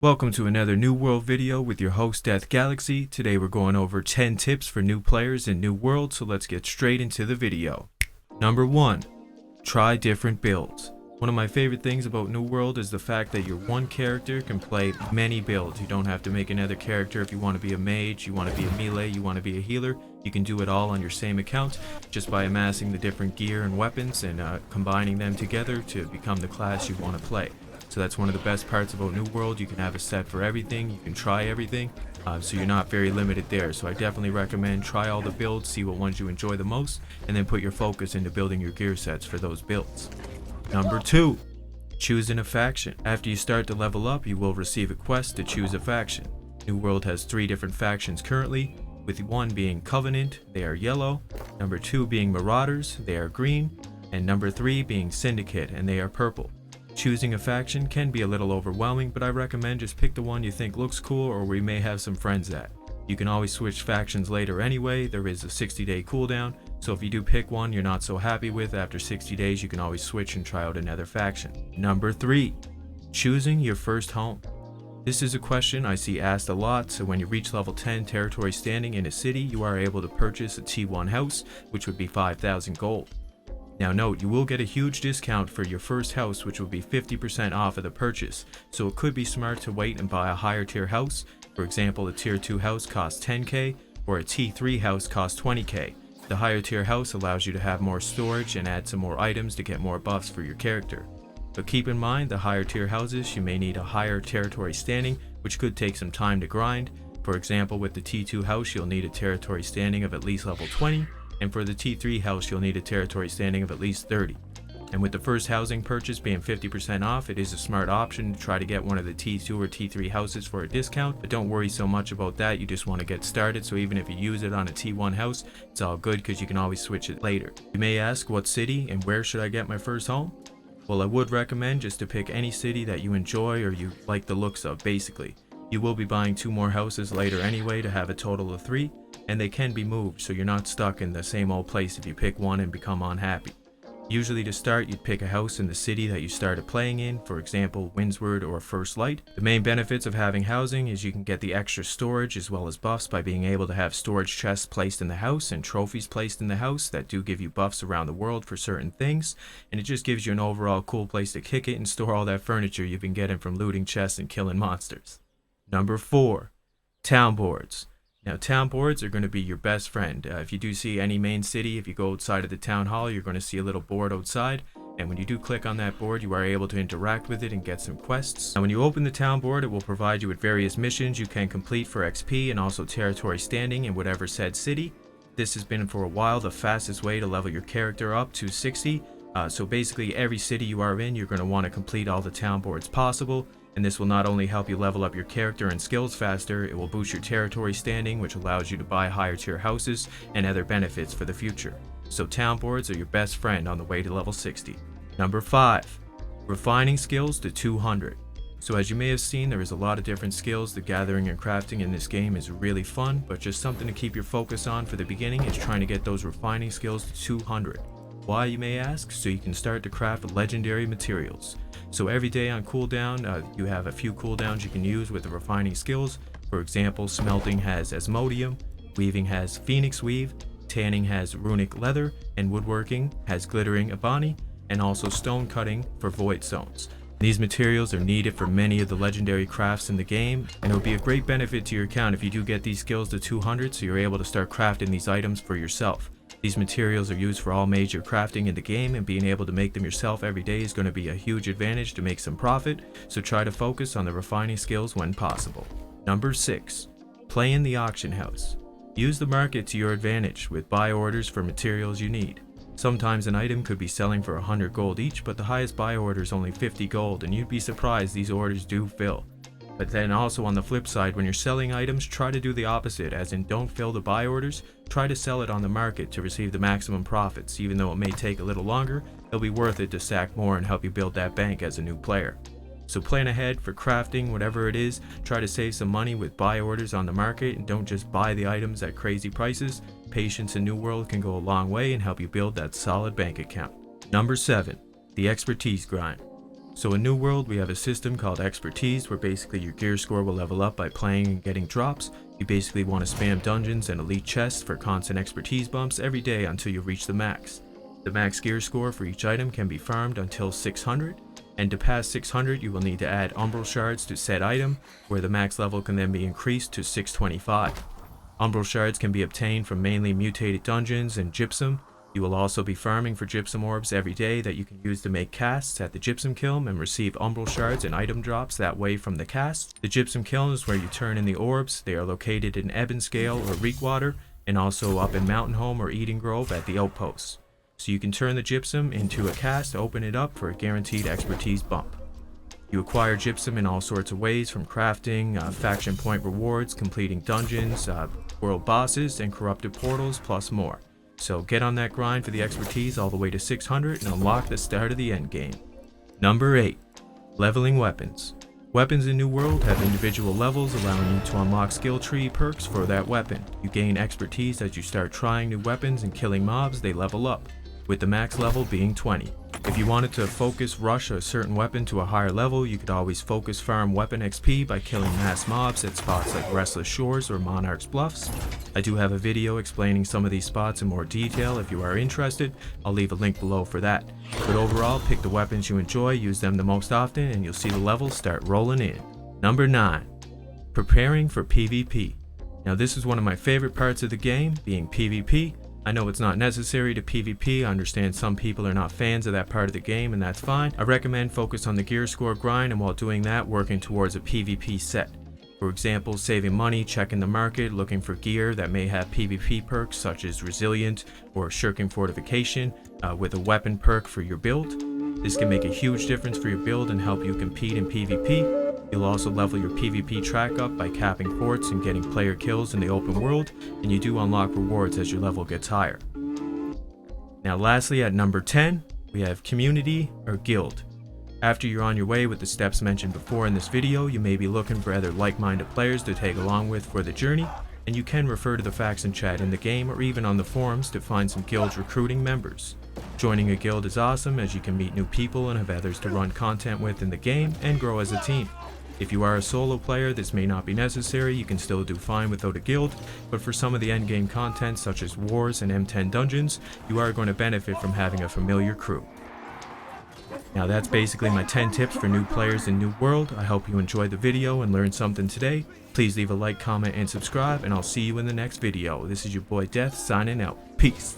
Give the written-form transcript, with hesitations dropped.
Welcome to another New World video with your host DethGalaxy. Today we're going over 10 tips for new players in New World, so let's get straight into the video. Number 1. Try different builds. One of my favorite things about New World is the fact that your one character can play many builds. You don't have to make another character if you want to be a mage, you want to be a melee, you want to be a healer. You can do it all on your same account just by amassing the different gear and weapons and combining them together to become the class you want to play. So that's one of the best parts about New World. You can have a set for everything, you can try everything, so you're not very limited there. So I definitely recommend try all the builds, see what ones you enjoy the most, and then put your focus into building your gear sets for those builds. Number 2. Choosing a faction. After you start to level up, you will receive a quest to choose a faction. New World has 3 different factions currently, with 1 being Covenant, they are yellow, number 2 being Marauders, they are green, and number 3 being Syndicate, and they are purple. Choosing a faction can be a little overwhelming, but I recommend just pick the one you think looks cool or where you may have some friends at. You can always switch factions later anyway. There is a 60-day cooldown, so if you do pick one you're not so happy with, after 60 days you can always switch and try out another faction. Number 3. Choosing your first home. This is a question I see asked a lot, so when you reach level 10 territory standing in a city, you are able to purchase a T1 house, which would be 5,000 gold. Now note, you will get a huge discount for your first house, which will be 50% off of the purchase, so it could be smart to wait and buy a higher tier house. For example, a tier 2 house costs 10k, or a T3 house costs 20k. The higher tier house allows you to have more storage and add some more items to get more buffs for your character. But keep in mind, the higher tier houses, you may need a higher territory standing, which could take some time to grind. For example, with the T2 house, you'll need a territory standing of at least level 20. And for the T3 house, you'll need a territory standing of at least 30. And with the first housing purchase being 50% off, it is a smart option to try to get one of the T2 or T3 houses for a discount. But don't worry so much about that, you just want to get started, so even if you use it on a T1 house, it's all good because you can always switch it later. You may ask, what city and where should I get my first home? Well, I would recommend just to pick any city that you enjoy or you like the looks of, basically. You will be buying 2 more houses later anyway to have a total of 3. And they can be moved, so you're not stuck in the same old place if you pick one and become unhappy. Usually to start, you'd pick a house in the city that you started playing in, for example Windsward or First Light. The main benefits of having housing is you can get the extra storage as well as buffs by being able to have storage chests placed in the house and trophies placed in the house that do give you buffs around the world for certain things, and it just gives you an overall cool place to kick it and store all that furniture you've been getting from looting chests and killing monsters. Number 4. Town boards. Now, town boards are going to be your best friend. If you do see any main city, if you go outside of the town hall, you're going to see a little board outside. And when you do click on that board, you are able to interact with it and get some quests. Now, when you open the town board, it will provide you with various missions you can complete for XP and also territory standing in whatever said city. This has been for a while the fastest way to level your character up to 60. So basically, every city you are in, you're going to want to complete all the town boards possible. And this will not only help you level up your character and skills faster, it will boost your territory standing, which allows you to buy higher tier houses and other benefits for the future. So town boards are your best friend on the way to level 60. Number 5. Refining skills to 200. So as you may have seen, there is a lot of different skills. The gathering and crafting in this game is really fun, but just something to keep your focus on for the beginning is trying to get those refining skills to 200. Why, you may ask? So you can start to craft legendary materials. So every day on cooldown, you have a few cooldowns you can use with the refining skills. For example, smelting has Asmodium, weaving has Phoenix Weave, tanning has Runic Leather, and woodworking has Glittering Ebony, and also stone cutting for Void Stones. These materials are needed for many of the legendary crafts in the game, and it will be a great benefit to your account if you do get these skills to 200, so you're able to start crafting these items for yourself. These materials are used for all major crafting in the game, and being able to make them yourself every day is going to be a huge advantage to make some profit, so try to focus on the refining skills when possible. Number 6. Play in the auction house. Use the market to your advantage with buy orders for materials you need. Sometimes an item could be selling for 100 gold each, but the highest buy order is only 50 gold, and you'd be surprised these orders do fill. But then also on the flip side, when you're selling items, try to do the opposite, as in don't fill the buy orders, try to sell it on the market to receive the maximum profits. Even though it may take a little longer, it'll be worth it to stack more and help you build that bank as a new player. So plan ahead for crafting, whatever it is, try to save some money with buy orders on the market and don't just buy the items at crazy prices. Patience in New World can go a long way and help you build that solid bank account. Number 7. The expertise grind. So in New World, we have a system called Expertise, where basically your gear score will level up by playing and getting drops. You basically want to spam dungeons and elite chests for constant expertise bumps every day until you reach the max. The max gear score for each item can be farmed until 600, and to pass 600 you will need to add umbral shards to said item, where the max level can then be increased to 625. Umbral shards can be obtained from mainly mutated dungeons and gypsum. You will also be farming for gypsum orbs every day that you can use to make casts at the gypsum kiln and receive umbral shards and item drops that way from the casts. The gypsum kiln is where you turn in the orbs. They are located in Ebonscale or Reekwater, and also up in Mountain Home or Eden Grove at the outposts. So you can turn the gypsum into a cast, open it up for a guaranteed expertise bump. You acquire gypsum in all sorts of ways, from crafting, faction point rewards, completing dungeons, world bosses, and corrupted portals, plus more. So get on that grind for the expertise all the way to 600 and unlock the start of the end game. Number 8. Leveling weapons. Weapons in New World have individual levels, allowing you to unlock skill tree perks for that weapon. You gain expertise as you start trying new weapons and killing mobs. They level up, with the max level being 20. If you wanted to focus rush a certain weapon to a higher level, you could always focus farm weapon XP by killing mass mobs at spots like Restless Shores or Monarch's Bluffs. I do have a video explaining some of these spots in more detail. If you are interested, I'll leave a link below for that. But overall, pick the weapons you enjoy, use them the most often, and you'll see the levels start rolling in. Number 9. Preparing for PvP. Now this is one of my favorite parts of the game, being PvP. I know it's not necessary to PvP. I understand some people are not fans of that part of the game, and that's fine. I recommend focus on the gear score grind, and while doing that, working towards a PvP set. For example, saving money, checking the market, looking for gear that may have PvP perks such as Resilient or Shirking Fortification with a weapon perk for your build. This can make a huge difference for your build and help you compete in PvP. You'll also level your PvP track up by capping forts and getting player kills in the open world, and you do unlock rewards as your level gets higher. Now lastly, at number 10, we have Community or Guild. After you're on your way with the steps mentioned before in this video, you may be looking for other like-minded players to tag along with for the journey, and you can refer to the faction chat in the game or even on the forums to find some guilds recruiting members. Joining a guild is awesome, as you can meet new people and have others to run content with in the game and grow as a team. If you are a solo player, this may not be necessary. You can still do fine without a guild, but for some of the endgame content such as wars and M10 dungeons, you are going to benefit from having a familiar crew. Now that's basically my 10 tips for new players in New World. I hope you enjoyed the video and learned something today. Please leave a like, comment, and subscribe, and I'll see you in the next video. This is your boy Death signing out. Peace.